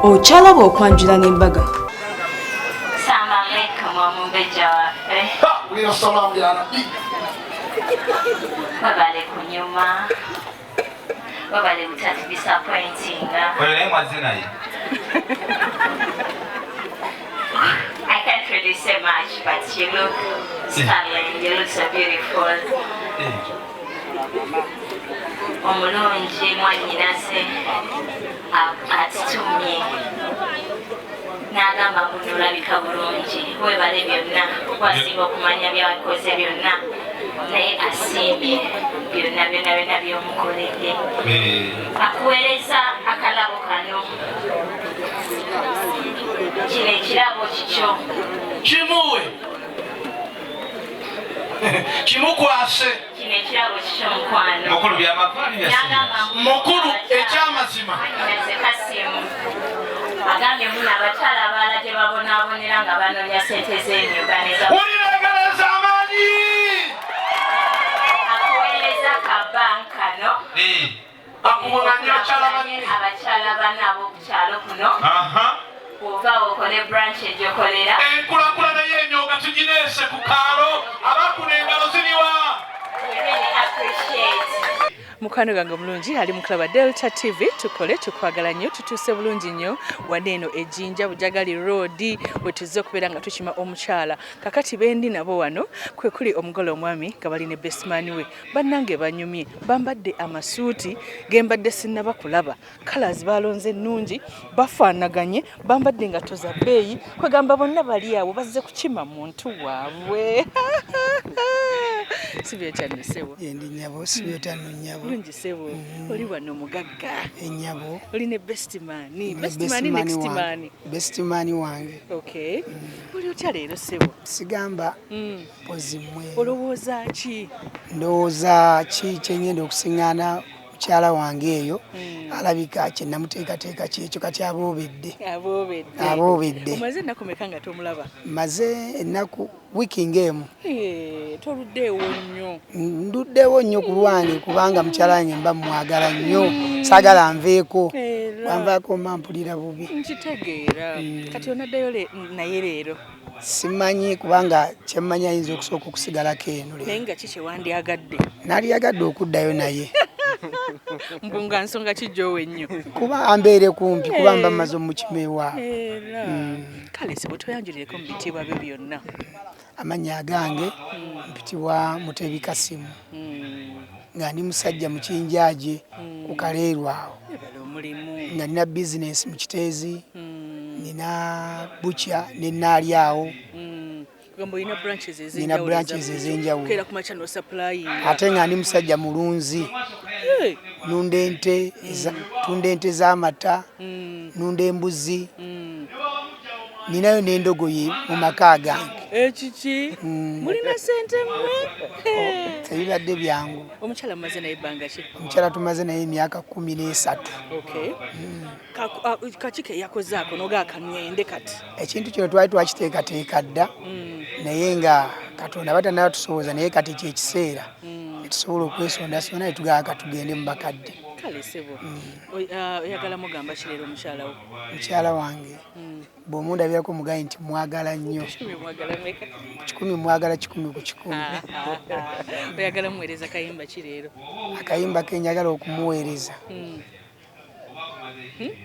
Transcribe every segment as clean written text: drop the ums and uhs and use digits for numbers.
Okyala bwe okwanjula n'embaga. Babale kunyuma. Babale butati disappointing. I can't really say much, but you look stunning. You look so beautiful. Omulungi mwanyinase atutumye n'agamba ngu olabika bulungi webale byonna wasinga okumanya byakoze byonna naye asiimye byonna by'omukoledde akuweereza akalabo kano kino ekirabo kikyo kimuwe kimukwase kino ekirabo kikyo mukwano mukulu by'amafaali mukulu ekyamazima kasimu agambye muna abakyala abalala gye babonaabonera nga banoonya sente z'enyoganeza uliragaleza amaanyi akuweereza kabankano akuwaganya abakyala bana ab'okukyalo kuno bw'ova okole branch egyokolera enkulaakulana y'enyoga tugineese ku kaalo abakuna engalo ziriwa Mukwano gange mulungi ali mu Club Delta TV tukole tukwagala nnyo tutuuse bulungi nnyo wadde eno ejjinja Bujagali Road we tuzze okubeera nga tukima omukyala kakati bendi nabo wano kwe kuli omugole omwami nga bali ne bestman we bannange banyumye bambadde amasuuti gembadde sinnaba kulaba colors balonze ennungi bafaanaganye bambadde engatto za bbeeyi kwegamba bonna bali awo bazze kukima muntu waabwe Sibyo cyane sebo. Yendi nyabo sibyo tano nyabo. Lungi sebo. Oli wano mugagga. Enyabo. Oli ne best man. Best man next man. Best man wange. Okay. Oli otya leero sebo. Sigamba. Pozimwe. Olowooza ki? Ndowooza ki kyengenda okusiŋŋaana mukyala wange eyo alabika kye namuteekateeka kyekyo kati aboobedde. Aboobedde. Omaze ennaku meka nga tomulaba? Maze ennaku wiiki ng'emu. Toluddeewo nnyo. Nduddeewo nnyo ku lwange kubanga mukyala wange mba mwagala nnyo saagala nveeko wanvaako mba mpulira bubi. Nkitegeera. Kati onaddayo naye leero? Simanyi kubanga kyemmanyi ayinza okusooka okusigalako eno leero. Naye nga ki kyewandyagadde? Naalyagadde okuddayo naye. Mbunga nsonga ki gy'owe nnyo? Kuba ambeere kumpi kuba mba mmaze omukima ewaabwe. Kale sebo tweyanjulireko mu bitiibwa byo byonna. Amannya agange mpitibwa Mutebi Kasimu nga ndi musajja mu Kinjaaje ku Kaleerwa awo nga nina bizinesi mu Kiteezi nina butya ne naali awo nina branches ez'enjawulo ate nga ndi musajja mulunzi nunda ente z'amata nunda embuzi ninayo n'endogoyi mu maka gange. Ekiki? Mulina sente mmwe? Tebibadde byangu. Omukyala mumaze naye ebbanga ki? Omukyala tumaze naye emyaka 13. Okay. Kaki ke yakozaako n'ogaakanywende kati? Ekintu kino twali twakiteekateeka dda naye nga Katonda batanaba tusoboza naye kati kyekiseera tusobola okwesondasonda naye tugaaka tugende mu bakadde. Kale sebo. Oyagala mugamba ki leero omukyala wo? Mukyala wange bw'omundabirako mugaye nti mwagala nnyo. 10 mwagala meka? 10 mwagala 10 ku 10. Oyagala muweereza kayimba ki leero? Akayimba ke njagala okumuweereza.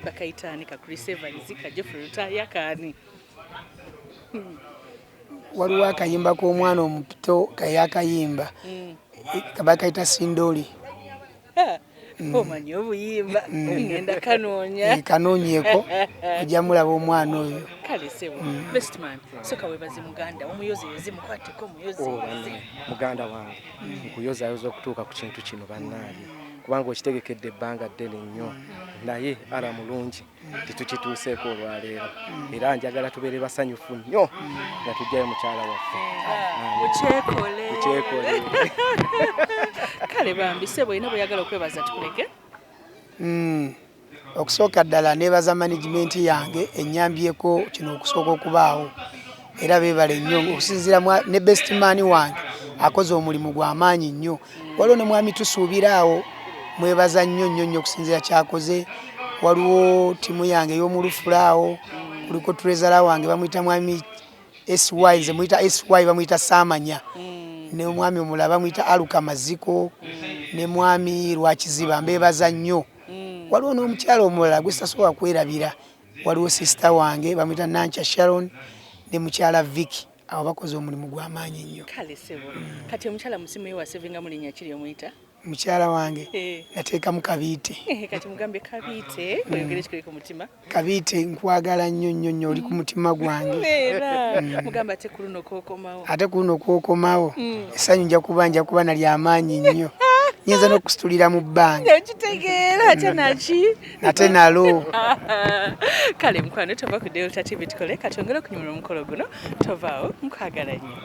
Bakayitaani ka Chris Evans ka Jeffrey Lutaya kaani. Waliwo akayimba k'omwana omuto kayakayimba kabakayita Sindoli. Omanyi obuyimba ngenda kanoonya. Kanoonyeko ojja mulaba omwana oyo. Kale sebo. Best man. Soka webaze muganda omuyozi mukwateko omuyozi. Muganda wange nkuyozayoza okutuuka ku kintu kino bannaaye kubanga okitegekedde ebbanga ddene nnyo naye ala mulungi titukituuseeko olwaleero era njagala tubeere basanyufu nnyo nga tujjayo mukyala waffe. Mukyekole. Kale bambi sebo ina bweyagala okwebaza tukuleke? Okusooka ddala neebaza management yange ennyambyeko kino okusooka okubaawo era beebale nnyo okusinziira ne best man wange akoze omulimu gw'amaanyi nnyo. Waliwo ne mwami tusuubiraawo mwebaza nnyo okusinziira kyakoze waliwo timu yange ey'omulufulaawo kuliko trezara wange bamuyita mwami SY nze muyita SY bamuyita Saamanya ne omwami omulala bamuyita Aluka Maziko ne mwami Lwakiziba mbeebaza nnyo waliwo n'omukyala omulala gwe sitasobola kwerabira waliwo sisita wange bamuyita Nancha Sharon ne mukyala Vicky abo bakoze omulimu gw'amaanyi nnyo kale sebo kati omukyala musimu yewa sevinga mulinya kiri omuyita mukyala wange nateekamu Kabiite kati mugambe Kabiite oyogere kiri ku mutima Kabiite nkwagala nnyo nnyo nnyo oli ku mutima gwange era mugamba ate ku luno kwokomawo ate ku luno kwokomawo essanyu nja kuba na ly'amaanyi nnyo nyinza n'okusitulira mu bbanga okitegeera ate naki ate nalo kale mukwano tova ku Delta TV tukole katongera okunyumira omukolo guno tovaawo mukwagala nnyo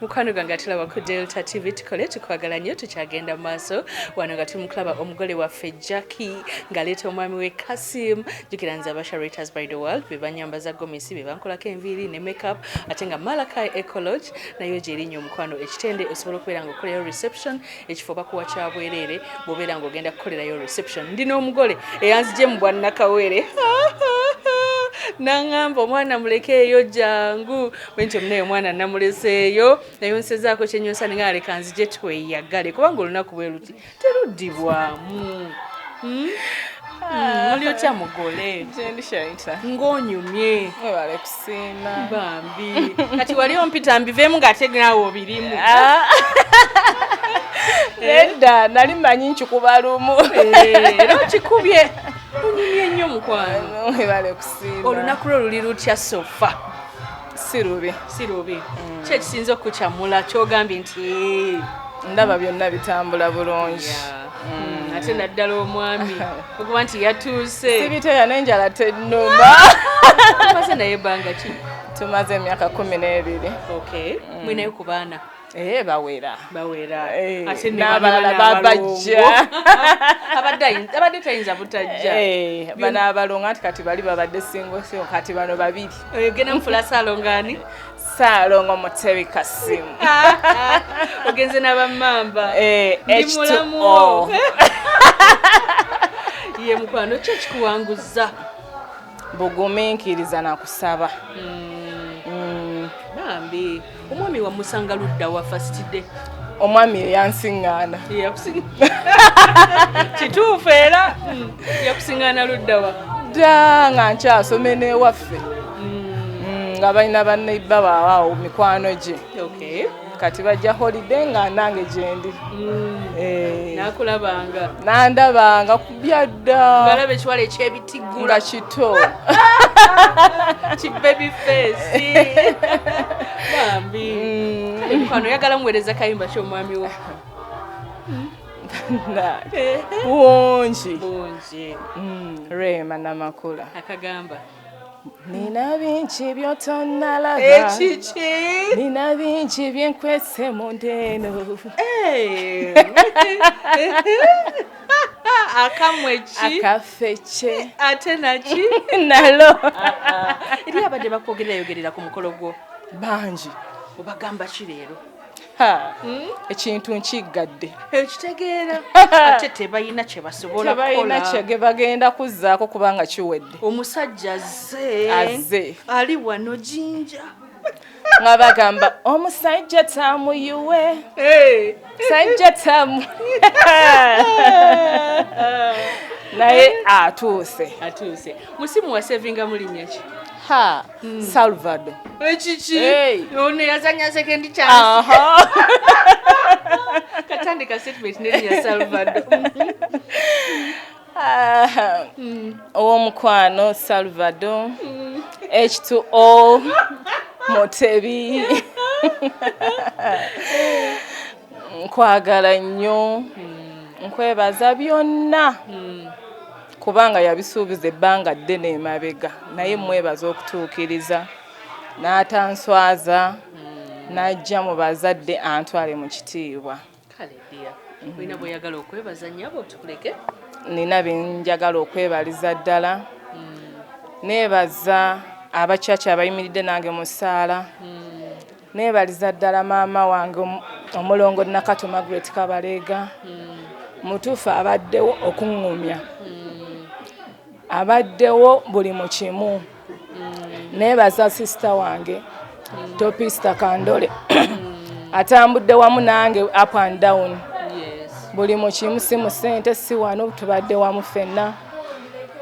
mukwano gwange atulaba ku Delta TV tukole tukwagala nnyo tukyagenda mu maaso wano nga tumukulaba omugole waffe Jackie ng'aleeta omwami we Kasim jukira nze aba Sharitas by the world be banyambaza gomesi be bankolako enviiri ne makeup ate nga Malakai Ecology nayo gyerinnyo omukwano ekitende osobola okubeera nga okolerayo reception ekifo bakuwa kya bwereere bw'obeera ng'ogenda kukolerayo reception ndi n'omugole eyanzije mu bwannakawere nangamba omwana mulekeeyo jangu bwentyo munaye omwana namuleseeyo nayonsezaako kyenyosa ninga aleka nzije tweyagale kubanga olunaku bwe luti teruddibwamu oli otya mugole ng'onyumye bambi kati wali ompita mbiveemu ng'ategenawo obirimu nedda nali manyi nkikuba lumu era okikubye onyumye nnyo mukwano webale kusiima olunaku lwo luli lutya sofa si rubi ki ekisinza okukyamula kyogambye nti ndaba byonna bitambula bulungi ate naddala omwami okuba nti yatuuse sibiteya n'enjala tennuma tumaze naye ebbanga ki tumaze emyaka 12 mwinayo ku baana bawera ate n'abalala babajja abadde tayinza butajja bano abalongo anti kati bali babadde singosingo kati bano babiri ogenda mufula saalongaani Saalongo Mutebi Kasimu ogenze n'abamamba ndi mulamu ye mukwano ki ekikuwanguza bugumiikiriza na kusaba bambi omwami wamusanga ludda wa fasitide omwami eyansiŋŋaana kituufu era yakusiŋŋaana ludda wa dda nga nkyasome n'ewaffe nga balina bannayibba baawaawo mikwano gye kati bajja holiday nga nange gyendi nakulabanga nandabanga kubyadda ngalabe ekiwala ekyebitiggula nga kito kibaby face bambi mukwano oyagala muweereza kayimba ky'omwami wo bungi Rema Namakula akagamba nina bingi by'otonnalaba ekiki nina bingi byenkwese mu ndeeno akamwe ki akaffe kye ate naki nalo eri abadde bakwogererayogerera ku mukolo gwo bangi obagamba ki leero ekintu nkiggadde ekitegeera ate tebalina kye basobola tebalina kye bagenda kuzzaako kubanga kiwedde omusajja azze ali wano jinja nga bagamba omusajja tamuyuwe sajja tamu naye atuuse musimu wasevinga mulinya ki Salvador ekiki ono yazanya sekendi chance katandika statement neriya Salvador ow'omukwano Salvador H2O Mutebi nkwagala nnyo nkwebaza byonna kubanga yabisuubiza ebbanga ddene emabega naye mwebaza okutuukiriza n'atanswaza najja mu bazadde antwale mu kitiibwa. Kale dia wina boyagala okwebaza nnyabo tukuleke. Nina benjagala okwebaliza ddala. Neebaza abakyakya abayimiridde nange mu ssaala. Neebaliza ddala maama wange omulongo Nakato Margaret Kabalega. Mutuufu abaddewo okuŋŋumya. Abaddewo buli mu kimu. Neebaza sisita wange Topista Kandole atambudde wamu nange up and down. Buli mu kimu si mu ssente si wano tubadde wamu ffenna.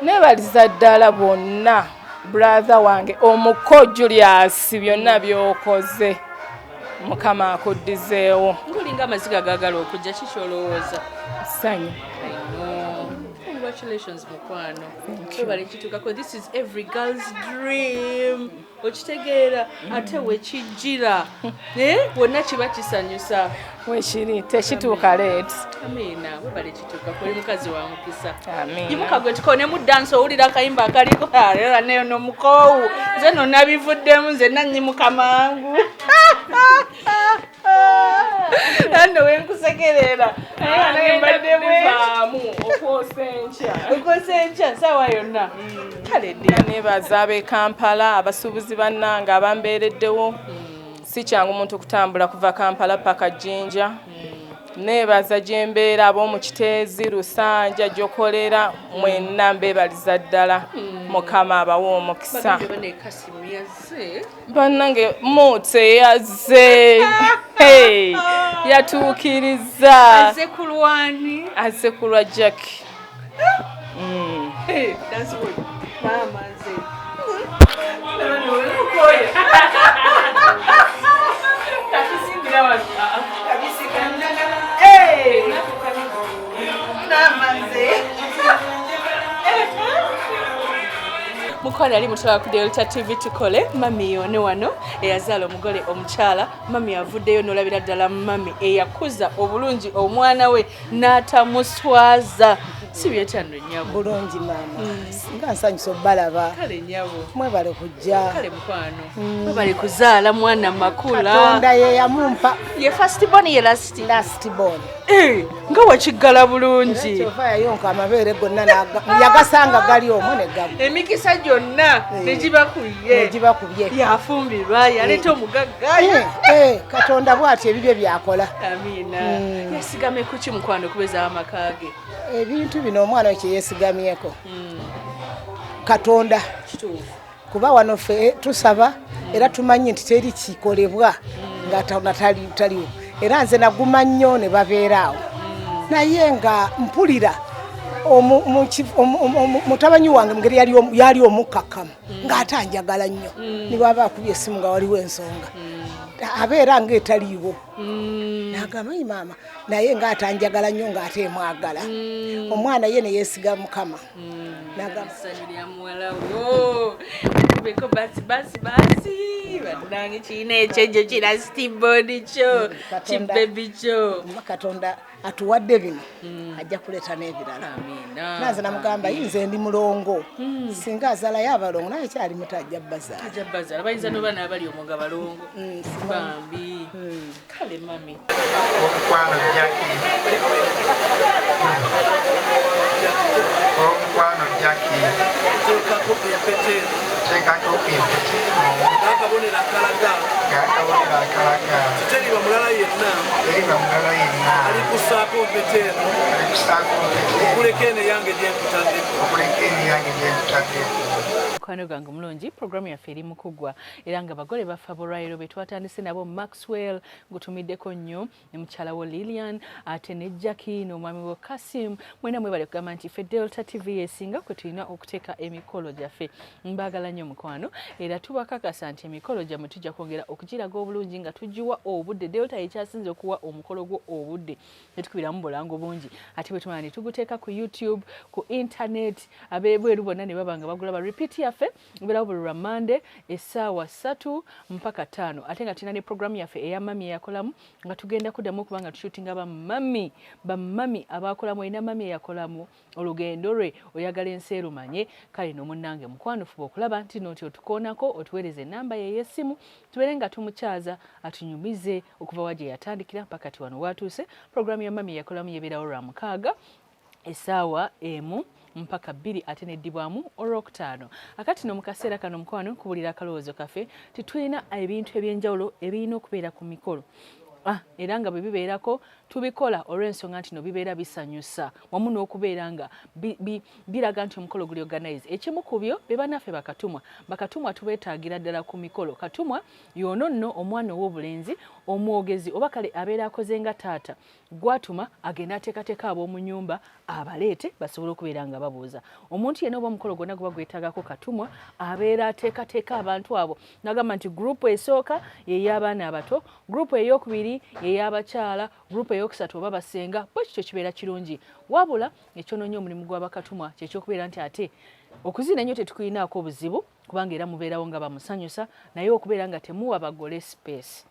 Neebaliza ddala bonna brother wange Omuko Julius byonna by'okoze Mukama akuddizeewo. Ngulinga amaziga gaagala okujja kikyolowooza. Ssanyu. Congratulations mukwano. Webale kituukako. This is every girl's dream. Okitegeera ate wekijjira. Bonna kiba kisanyusa. Wekiri tekituuka leeti. Amiina webale kituukako oli mukazi wa mukisa. Amiina. Yimuka gwe tukonemu dansi owulira akayimba akaliko era neyo nomukoowu. Nze nonna bivuddemu nze nnannyimuka mangu. Nando wenkusekerera. Mbadde bwemu okwosenkya nsaawa yonna. Kale ddiya neebaza ab'e Kampala abasuubuzi bannange abambeereddewo. Si kyangu muntu kutambula kuva Kampala paka Jinja. Neebaza gye mbeera ab'omu Kiteezi Lusanja gy'okolera mwenna mbeebaliza ddala. Mukama abawe omukisa. Bannange Mutse yazze. Yatuukiriza. azze ku lwani. Azze ku lwa Jackie. That's what mama said. Mukwano ali mutwala ku Delta TV tukole mami yone wano eyazaala omugole omukyala. Mami avuddeyo n'olabira ddala mami eyakuza obulungi omwana we n'atamuswaza. Si byetando nnyabo. Bulungi maama. Nga nsanyusa obbalaba. Kale nnyabo. Mwebale kujja. Kale mukwano. Mwebale kuzaala mwana makula. Katonda ye yamumpa. Ye first born ye last. Last born. Nga wakiggala bulungi. Kyova yayonka amabeere gonna yagasanga gali omwo ne gabu. Emikisa gyonna negiba kuye. Negiba kubye. Yafumbirwa yaleeta omugagga. Katonda bw'atyo ebibye byakola. Amiina. Yasigame kuki mukwano kubeza amaka ge? Ebintu bino omwana kye yeesigamyeko. Katonda. Kituufu. Kuba wano ffe tusaba era tumanyi nti teri kikolebwa nga taliwo. Era nze naguma nnyo ne babeeraawo. Naye nga mpulira mutabanyi wange mugeri yali omukkakkamu ng'ate anjagala nnyo. Ne bw'aba akubye essimu nga waliwo ensonga. Abeera ng'etaliiwo. N'agamba maama naye ng'ate anjagala nnyo ng'ate emwagala. Omwana ye ne yeesiga Mukama. N'agamba beko basi. Bannange kiina ekyejo kira stibodi kyo. Kibebi kyo. Katonda atuwadde bino ajja kuleeta n'ebirala. Amiina. Naze namugamba yinze ndi mulongo. Singa azaalayo abalongo naye kyali muto ajja bbazaala. Ajja bbazaala. Bayinza n'obaana abali omwo nga balongo. Bambi. Kale mami. Omukwano Jackie. Omukwano Jackie. Tekako empete. Kakabonera akalaga. Teri bamulala yenna. Ali kusaako empete eno. Okuleka eno yange gyemputadde. Mukwano gwange mulungi programu yaffe eri mu kuggwa era nga bagole baffe abolwaliro be twatandise nabo Maxwell ngutumiddeko nnyo ne mukyala wo Lilian ate ne Jackie n'omwami wo Kasim mwena mwebale kugamba nti ffe Delta TV esinga kwe tulina okuteeka emikolo gyaffe. Mbaagala nnyo mukwano era tubakakasa nti emikolo gyammwe tujja kwongera okugiraga obulungi nga tugiwa obudde. Delta ekyasinze okuwa omukolo gwo obudde netukubiramu bulango bungi ate bwe tumala ne tuguteeka ku YouTube ku internet ab'ebweru bonna ne baba nga bagula ba repeat yaffe yaffe ebera buli Monday essaawa 3 mpaka 5 ate nga tulina ne program yaffe eya mami eyakolamu nga tugenda kuddamu kubanga tushootinga bamami abakolamu ina mami eyakolamu olugendo lwe oyagala ensi erumanye kale n'omunnange mukwanufu okulaba nti noti otukoonako otuweereze enamba ye y'essimu tubeere nga tumukyaza atunyumize okuva waje yatandikira mpaka ti wano watuuse program ya mami eyakolamu yebeerawo lwa 6 essaawa 1 mpaka 2 ate neddibwamu olwokutaano akati no mu kaseera kano mukwano kubulira akalowoozo kaffe titulina ebintu ebyenjawulo ebirina okubeera ku mikolo era nga bwe bibeerako tubikola olw'ensonga nti no bibeera bisanyusa wamu n'okubeera nga biraga nti omukolo guli organize ekimu ku byo be bannaffe bakatumwa tubeetaagira ddala ku mikolo katumwa yono nno omwana ow'obulenzi omwogezi oba kale abeera akoze nga taata gwatuma agenda ateekateeka ab'omu nnyumba abaleete basobole okubeera nga babuuza omuntu yenna oba omukolo gwonna guba gwetaagako katumwa abeera ateekateeka abantu abo nagamba nti gurupu esooka yey'abaana abato gurupu ey'okubiri yey'abakyala gurupu eyokusatu oba basenga bwe kityo kibeera kirungi wabula ekyonoonye omulimu gw'abakatumwa kyekyokubeera nti ate okuzina nnyo tetukulinaako obuzibu kubanga era mubeerawo nga bamusanyusa naye okubeera nga temuwa bagole space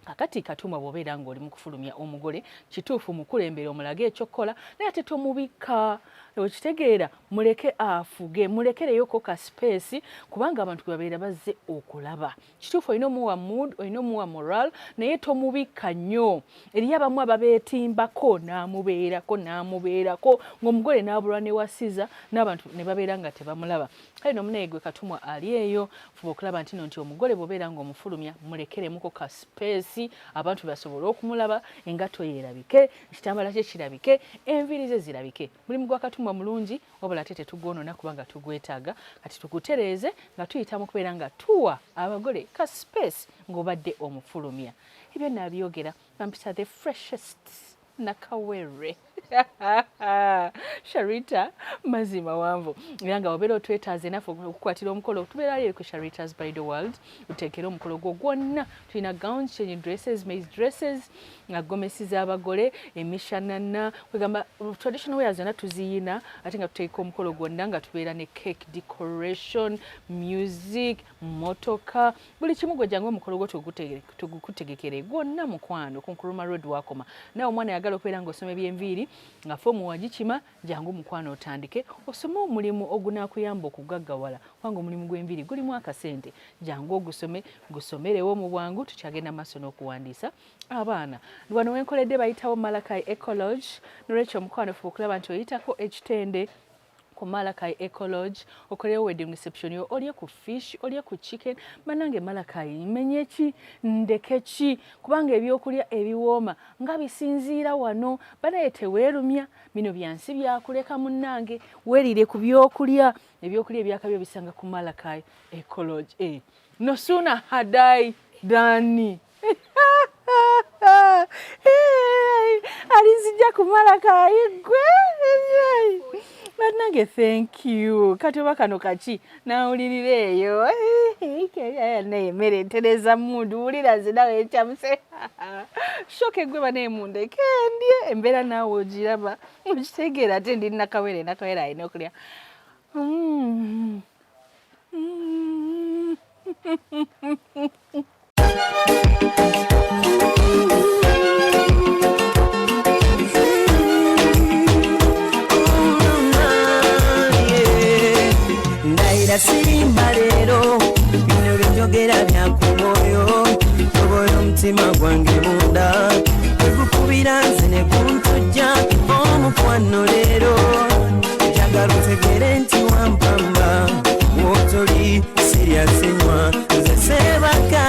kakati katumwa bw'obeera ng'oli mu kufulumya omugole kituufu mukulembera omulage ekyokukola naye ate tomubika okitegeera muleke afuge mulekereyoko ka space kubanga abantu babeera bazze okulaba kituufu olina omuwa mood olina omuwa moral naye tomubika nnyo eriyo abamu ababeetimbako n'amubeerako ng'omugole n'abulwa ne wasiza n'abantu ne babeera nga tebamulaba kale n'omunaye gwe katumwa ali eyo fuba okulaba nti no nti omugole bw'obeera ng'omufulumya mulekeremuko ka space abantu basobole okumulaba engatto yerabike ekitambala kye kirabike enviiri ze zirabike mulimu gwa katumwa mulungi wabula ate tetugwonoona kubanga tugwetaaga kati tugutereeze nga tuyita mu kubeera nga tuwa abagole ka space ng'obadde omufulumya ebyo nabyogera bampita the freshest nakawere Sharita mazima wanvu era nga wabeera otwetaaze naffe okukwatira omukolo tubeera leero ku Sharitas by the world uteekera omukolo gwo gwonna tulina gowns change dresses maize dresses nga gomesi z'abagole emishanana kwegamba traditional wears zonna tuziyina ate nga tuteeka omukolo gwonna nga tubeera ne cake decoration music motoka buli kimu gwe jangu omukolo gwo tugukutegekere gwonna mukwano ku Nkuruma Road wakoma naye omwana yagala okubeera ng'osoma eby'enviiri nga fomu wagikima jangu mukwano otandike osome omulimu ogunaakuyamba okugaggawala kubanga omulimu gw'enviiri gulimu akasente jangu ogusome gusomerewo mu bwangu tukyagenda maaso n'okuwandiisa abaana wano wenkoledde bayitawo Malakai Ecology nolwekyo omukwano fuba okulaba nti oyitako ekitende ku Malakai Ecology okolewo wedding reception yo olye ku fish olye ku chicken banange Malakai menyeki ndekeki kubanga ebyokulya ebiwooma nga bisinziira wano banaye teweerumya bino byansi byakuleka munnange weerire ku byokulya ebyakabyo bisanga ku Malakai Ecology no sooner had I done alizijja ku Malakai gwe bannange thank you kati oba kano kaki nawulirira eyo neemere entereza mundu wulira zinawe ekyamuse shoke gwe baneemunda ekendye embeera naawe ogiraba okitegeera ate ndi nakawere alina okulya Sirimba lero bino byogera byakumoyo oboyo omutima gwange munda egukubira nze ne kuntujja omukwano lero njagala otegere nti wampamba wotoli siryasenywa nze sebaka